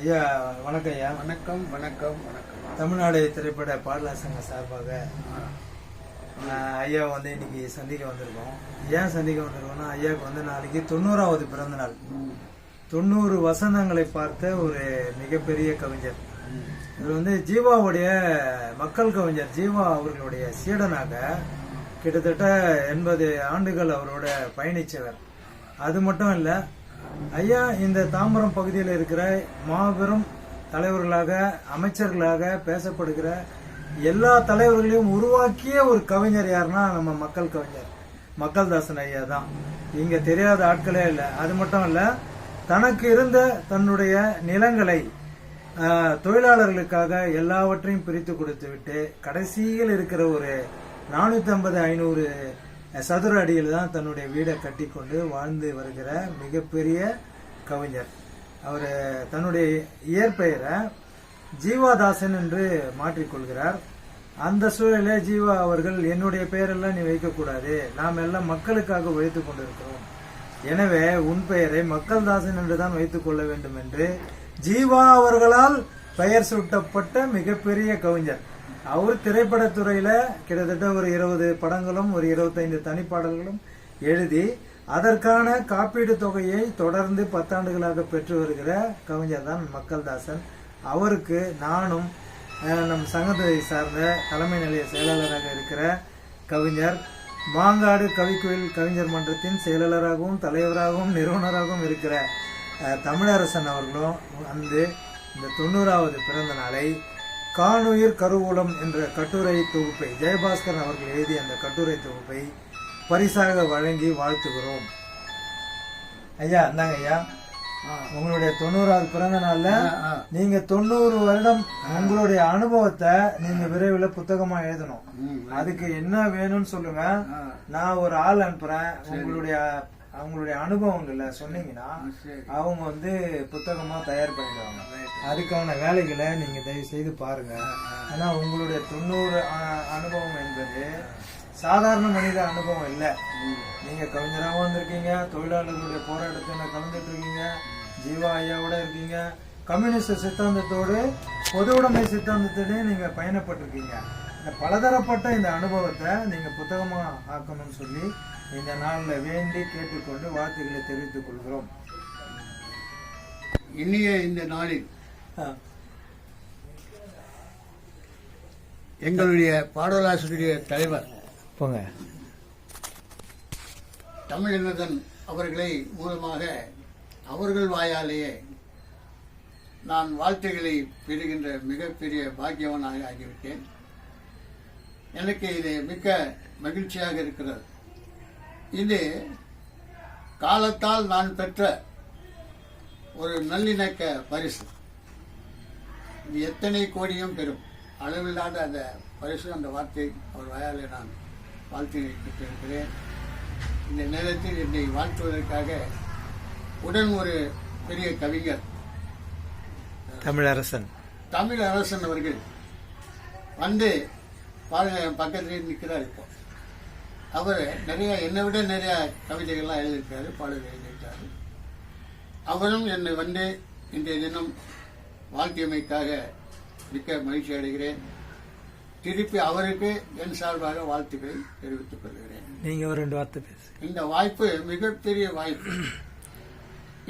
ஐயா வணக்கம் ஐயா. வணக்கம் வணக்கம் வணக்கம். தமிழ்நாடு திரைப்பட பாடலார் சங்க சார்பாக ஐயா இன்னைக்கு சந்திக்க வந்திருக்கோம். ஏன் சந்திக்க வந்திருக்கோம்னா, ஐயாவுக்கு நாளைக்கு 90வது பிறந்த நாள். 90 வசனங்களை பார்த்த ஒரு மிகப்பெரிய கவிஞர். இது ஜீவாவுடைய மக்கள் கவிஞர் ஜீவா அவர்களுடைய சீடனாக கிட்டத்தட்ட 80 ஆண்டுகள் அவரோட பயணிச்சவர். அது மட்டும் இல்ல, ஐயா இந்த தாம்பரம் பகுதியில் இருக்கிற மாபெரும் தலைவர்களாக அமைச்சர்களாக பேசப்படுகிற எல்லா தலைவர்களையும் உருவாக்கிய ஒரு கவிஞர் யாருன்னா நம்ம மக்கள் கவிஞர் மக்கள்தாசன் ஐயா தான். இங்க தெரியாத ஆட்களே இல்லை. அது மட்டும் இல்ல, தனக்கு இருந்த தன்னுடைய நிலங்களை தொழிலாளர்களுக்காக எல்லாவற்றையும் பிரித்து கொடுத்து விட்டு கடைசியில் இருக்கிற ஒரு 450-500 சதுர அடியில் தான் தன்னுடைய வீடை கட்டி கொண்டு வாழ்ந்து வருகிற மிகப்பெரிய கவிஞர். அவர் தன்னுடைய இயற்பெயரை ஜீவாதாசன் என்று மாற்றிக்கொள்கிறார். அந்த சூழலே ஜீவா அவர்கள், என்னுடைய பெயரெல்லாம் நீ வைக்கக்கூடாது, நாம் எல்லாம் மக்களுக்காக உழைத்துக் கொண்டிருக்கிறோம், எனவே உன் பெயரை மக்கள்தாசன் என்றுதான் வைத்துக் கொள்ள வேண்டும் என்று ஜீவா அவர்களால் பெயர் சூட்டப்பட்ட மிகப்பெரிய கவிஞர். அவர் திரைப்படத்துறையில கிட்டத்தட்ட ஒரு 20 படங்களும் ஒரு 25 தனிப்பாடல்களும் எழுதி அதற்கான காப்பீடு தொகையை தொடர்ந்து 10 ஆண்டுகளாக பெற்று வருகிற கவிஞர் தான் மக்கள்தாசன். அவருக்கு நானும் நம் சங்கத்தை சார்ந்த தலைமை நிலைய செயலாளராக இருக்கிற கவிஞர், மாங்காடு கவிக்குயில் கவிஞர் மன்றத்தின் செயலாளராகவும் தலைவராகவும் நிறுவனராகவும் இருக்கிற தமிழரசன் அவர்களும் இந்த 90வது பிறந்த நாளை காணுயிர் கருவூலம் என்ற கட்டுரை தொகுப்பை ஜெயபாஸ்கரன் அவர்கள் எழுதிய அந்த கட்டுரை தொகுப்பை பரிசாக வழங்கி வாழ்த்துகிறோம். ஐயா இந்தாங்க ஐயா, உங்களுடைய 90வது பிறந்த நாள்ல நீங்க 90 வருடம் உங்களுடைய அனுபவத்தை நீங்க விரைவில் புத்தகமா எழுதணும். அதுக்கு என்ன வேணும்னு சொல்லுங்க, நான் ஒரு ஆள் அனுப்புறேன். அவங்களுடைய அனுபவங்களை சொன்னீங்கன்னா அவங்க புத்தகமா தயார் பண்ணிடுவாங்க. அதுக்கான வேலைகளை நீங்க தயவு செய்து பாருங்க. ஆனா உங்களுடைய 90 அனுபவம் என்பது சாதாரண மனித அனுபவம் இல்லை. நீங்க கவிஞராகவும் வந்திருக்கீங்க, தொழிலாளர்களுடைய போராட்டத்துல கலந்துட்டு இருக்கீங்க, ஜீவா ஐயாவோட இருக்கீங்க, கம்யூனிஸ்ட் சித்தாந்தத்தோடு பொது உடைமை சித்தாந்தத்திலேயே நீங்க பயணப்பட்டிருக்கீங்க. இந்த பலதரப்பட்ட இந்த அனுபவத்தை நீங்க புத்தகமா ஆக்கணும்னு சொல்லி இந்த நாளில் வேண்டி கேட்டுக்கொண்டு வாழ்த்துக்களை தெரிவித்துக் கொள்கிறோம். இனிய இந்த நாளில் எங்களுடைய பாடலாசிரியர் தலைவர் தமிழினதன் அவர்களை மூலமாக அவர்கள் வாயாலேயே நான் வாழ்த்துக்களை பெறுகின்ற மிகப்பெரிய பாக்கியவனாக ஆகிவிட்டேன். எனக்கு இது மிக்க மகிழ்ச்சியாக இருக்கிறது. இது காலத்தால் நான் பெற்ற ஒரு நல்லிணக்க பரிசு. இது எத்தனை கோடியும் பெறும் அளவில்லாத அந்த பரிசு, அந்த வார்த்தை அவர் வாயாலே நான் வாழ்த்து பெற்றிருக்கிறேன். இந்த நேரத்தில் என்னை வாழ்த்துவதற்காக உடன் ஒரு பெரிய கவிஞர் தமிழரசன் அவர்கள் பாருங்க, என் பக்கத்திலே நிற்கிறார். இப்போ அவர் என்னை விட நிறைய கவிதைகள்லாம் எழுதியிருக்காரு, பாடல்கள் எழுதியிருக்காரு. அவரும் என்னை இன்றைய தினம் வாழ்த்தியமைக்காக மிக்க மகிழ்ச்சி அடைகிறேன். திருப்பி அவருக்கு என் சார்பாக வாழ்த்துக்களை தெரிவித்துக் கொள்கிறேன். நீங்க ஒரு 2 வார்த்தை பேசு. இந்த வாய்ப்பு மிகப்பெரிய வாய்ப்பு.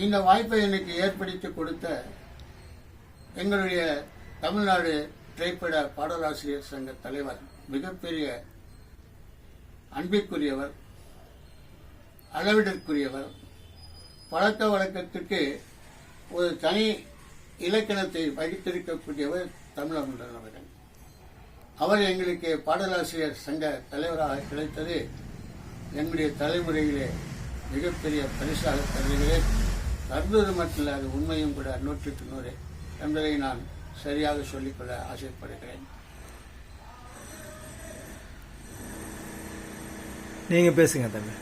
இந்த வாய்ப்பை எனக்கு ஏற்படுத்தி கொடுத்த எங்களுடைய தமிழ்நாடு திரைப்பட பாடலாசிரியர் சங்க தலைவர், மிகப்பெரிய அன்பிற்குரியவர், அளவிடற்குரியவர், பழக்க வழக்கத்துக்கு ஒரு தனி இலக்கணத்தை வகித்திருக்கக்கூடியவர் தமிழமுடன் அவர்கள். அவர் எங்களுக்கு பாடலாசிரியர் சங்க தலைவராக கிடைத்தது எங்களுடைய தலைமுறையிலே மிகப்பெரிய பரிசாக கருதுகிறேன். கருதுவது மட்டுமல்ல, அது உண்மையும் கூட 100க்கு 100 என்பதை நான் சரியாக சொல்லிக்கொள்ள ஆசைப்படுகிறேன். நீங்க பேசுங்க தம்பி.